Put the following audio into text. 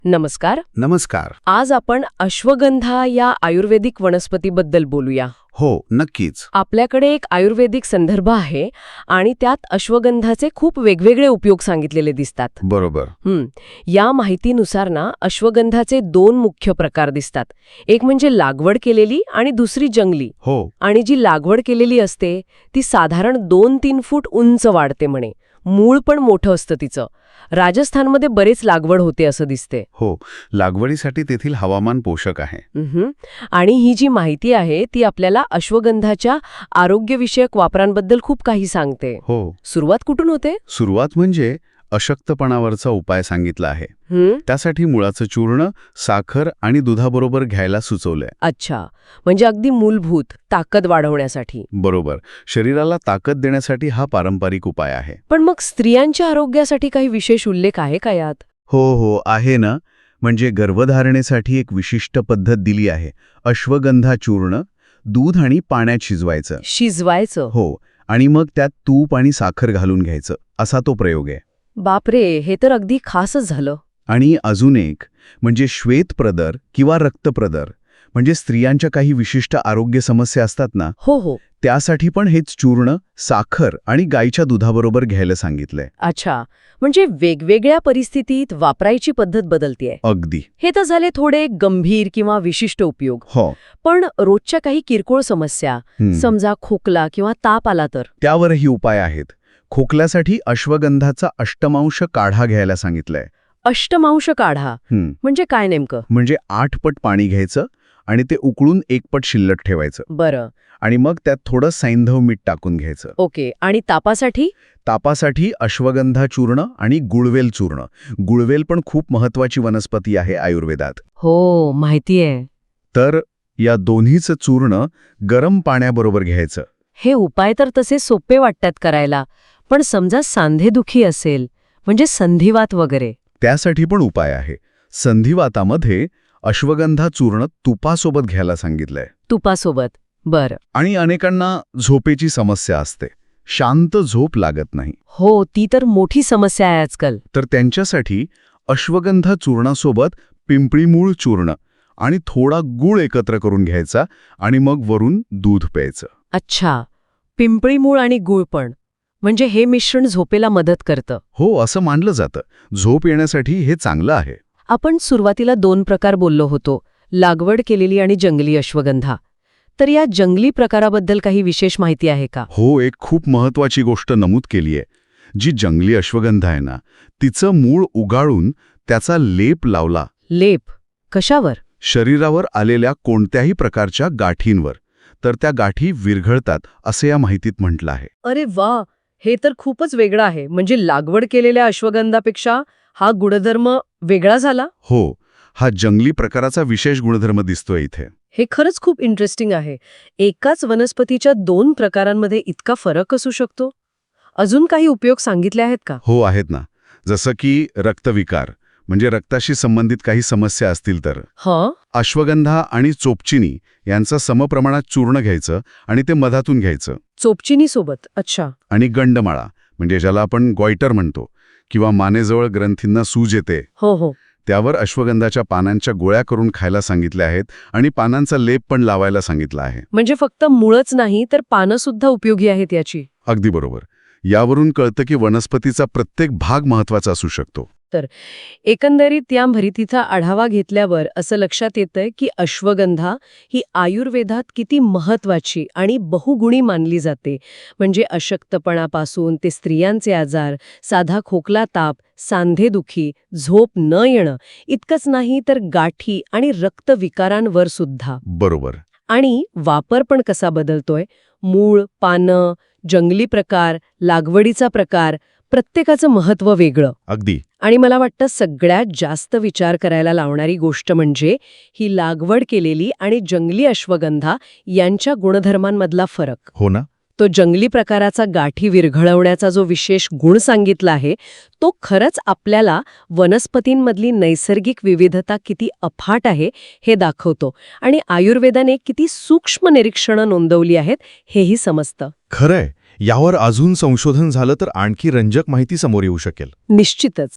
नमस्कार. नमस्कार. आज आपण अश्वगंधा या आयुर्वेदिक वनस्पतीबद्दल बोलूया. हो, नक्कीच. आपल्याकडे एक आयुर्वेदिक संदर्भ आहे आणि त्यात अश्वगंधाचे खूप वेगवेगळे उपयोग सांगितलेले दिसतात. बरोबर. या माहितीनुसार ना अश्वगंधाचे 2 मुख्य प्रकार दिसतात. एक म्हणजे लागवड केलेली आणि दुसरी जंगली. हो. आणि जी लागवड केलेली असते ती साधारण 2-3 फूट उंच वाढते म्हणे. मूळ पण मोठं असतं तिचं. राजस्थानमध्ये बरेच लागवड होते असं दिसते. हो, लागवडीसाठी तेथील हवामान पोषक आहे. आणि ही जी माहिती आहे ती आपल्याला अश्वगंधाच्या आरोग्यविषयक वापरांबद्दल खूप काही सांगते. हो. सुरुवात कुठून होते? सुरुवात म्हणजे अशक्तपणावरचा उपाय सांगितला आहे. त्यासाठी मुळाचं चूर्ण, साखर आणि दुधाबरोबर घ्यायला सुचवलंय. अच्छा, म्हणजे अगदी मूलभूत ताकद वाढवण्यासाठी. बरोबर. शरीराला ताकद देण्यासाठी हा पारंपरिक उपाय आहे. पण मग स्त्रियांच्या आरोग्यासाठी काही विशेष उल्लेख आहे का यात? हो, आहे ना. म्हणजे गर्भधारणेसाठी एक विशिष्ट पद्धत दिली आहे. अश्वगंधा चूर्ण, दूध आणि पाण्यात शिजवायचं. शिजवायचं? हो, आणि मग त्यात तूप आणि साखर घालून घ्यायचं, असा तो प्रयोग आहे. बापरे, हे तर अगदी खासच झालं. आणि अजून एक म्हणजे श्वेतप्रदर किंवा रक्तप्रदर, म्हणजे स्त्रियांच्या काही विशिष्ट आरोग्य समस्या असतात ना, हो. त्यासाठी पण हेच चूर्ण, साखर आणि गाईच्या दुधाबरोबर घ्यायला सांगितलंय. अच्छा, म्हणजे वेगवेगळ्या परिस्थितीत वापरायची पद्धत बदलतीये. अगदी. हे तर झाले थोडे गंभीर किंवा विशिष्ट उपयोग. हो. पण रोजच्या काही किरकोळ समस्या, समजा खोकला किंवा ताप आला तर? त्यावरही उपाय आहेत. खोकल्यासाठी अश्वगंधाचा अष्टमांश काढा घ्यायला सांगितलंय. अष्टमांश काढा म्हणजे काय नेमकं? म्हणजे 8 पट पाणी घ्यायचं आणि ते उकळून 1 पट शिल्लक ठेवायचं. बरं. आणि मग त्यात थोडं सैंधव मीठ टाकून घ्यायचं. ओके. आणि तापासाठी? तापासाठी अश्वगंधा चूर्ण आणि गुळवेल चूर्ण. गुळवेल पण खूप महत्वाची वनस्पती आहे आयुर्वेदात. हो, माहितीये. तर या दोन्हीचं चूर्ण गरम पाण्याबरोबर घ्यायचं. हे उपाय तर तसे सोपे वाटतात करायला, पण समजा सांधेदुखी असेल, म्हणजे संधिवात वगैरे? त्यासाठी पण उपाय आहे. संधिवातामध्ये अश्वगंधा चूर्ण तुपासोबत घ्यायला सांगितलंय. तुपासोबत? बरं. आणि अनेकांना झोपेची समस्या असते, शांत झोप लागत नाही. हो, ती तर मोठी समस्या आहे आजकाल. तर त्यांच्यासाठी अश्वगंधा चूर्णासोबत पिंपळीमूळ चूर्ण आणि थोडा गूळ एकत्र करून घ्यायचा आणि मग वरून दूध प्यायचं. अच्छा, पिंपळी मूळ आणि गूळ पण, म्हणजे हे मिश्रण झोपेला मदत करतं? हो, असं मानलं जातं. झोप येण्यासाठी हे चांगलं आहे. आपण सुरुवातीला 2 प्रकार बोललो होतो, लागवड केलेली आणि जंगली अश्वगंधा. तर या जंगली प्रकाराबद्दल काही विशेष माहिती आहे का? हो, एक खूप महत्वाची गोष्ट नमूद केली आहे. जी जंगली अश्वगंधा आहे ना, तिचं मूळ उगाळून त्याचा लेप लावला. लेप? कशावर? शरीरावर आलेल्या कोणत्याही प्रकारच्या गाठींवर. तर त्या गाठी विरघळतात, असं या माहितीत म्हटलं आहे. अरे वा, हे तर खूपच वेगळं आहे. म्हणजे लागवड केलेल्या अश्वगंधापेक्षा हा गुणधर्म वेगळा झाला? हो, हा जंगली प्रकाराचा विशेष गुणधर्म दिसतोय इथे. हे खरंच खूप इंटरेस्टिंग आहे. एकाच वनस्पतीच्या 2 प्रकारांमध्ये इतका फरक असू शकतो? अजून काही उपयोग सांगितले आहेत का? हो, आहेत ना. जसं की रक्तविकार, म्हणजे रक्ताशी संबंधित काही समस्या असतील तर अश्वगंधा आणि चोपचिनी यांचं समप्रमाणात चूर्ण घ्यायचं आणि ते मधातून घ्यायचं. चोपचिनी सोबत? अच्छा. आणि गंडमाळा, म्हणजे ज्याला आपण गॉयटर म्हणतो, किंवा मानेजवळ ग्रंथींना सूज येते, हो. त्यावर अश्वगंधाच्या पानांच्या गोळ्या करून खायला सांगितल्या आहेत आणि पानांचा लेप पण लावायला सांगितला आहे. म्हणजे फक्त मुळच नाही तर पानं सुद्धा उपयोगी आहेत याची? अगदी बरोबर. यावरून कळतं की वनस्पतीचा प्रत्येक भाग महत्वाचा असू शकतो. तर एकंदरीत या माहितीचा आढावा घेतल्यावर असं लक्षात येतंय की अश्वगंधा ही आयुर्वेदात किती महत्वाची आणि बहुगुणी मानली जाते. म्हणजे अशक्तपणापासून ते स्त्रियांचे आजार, साधा खोकला ताप, सांधेदुखी, झोप न येणं इतकंच नाही तर गाठी आणि रक्तविकारांवर सुद्धा. बरोबर. आणि वापर पण कसा बदलतोय? मूळ, पानं, जंगली प्रकार, लागवडीचा प्रकार, प्रत्येकाचं महत्त्व वेगळं. अगदी. आणि मला वाटतं सगळ्यात जास्त विचार करायला लावणारी गोष्ट म्हणजे ही लागवड केलेली आणि जंगली अश्वगंधा यांच्या गुणधर्मांमधला फरक. हो ना. तो जंगली प्रकाराचा गाठी विरघळवण्याचा जो विशेष गुण सांगितला आहे तो खरंच आपल्याला वनस्पतींमधली नैसर्गिक विविधता किती अफाट आहे हे दाखवतो आणि आयुर्वेदाने किती सूक्ष्म निरीक्षणं नोंदवली आहेत हेही समजतं. खरंय. यावर अजून संशोधन झालं तर आणखी रंजक माहिती समोर येऊ शकेल. निश्चितच.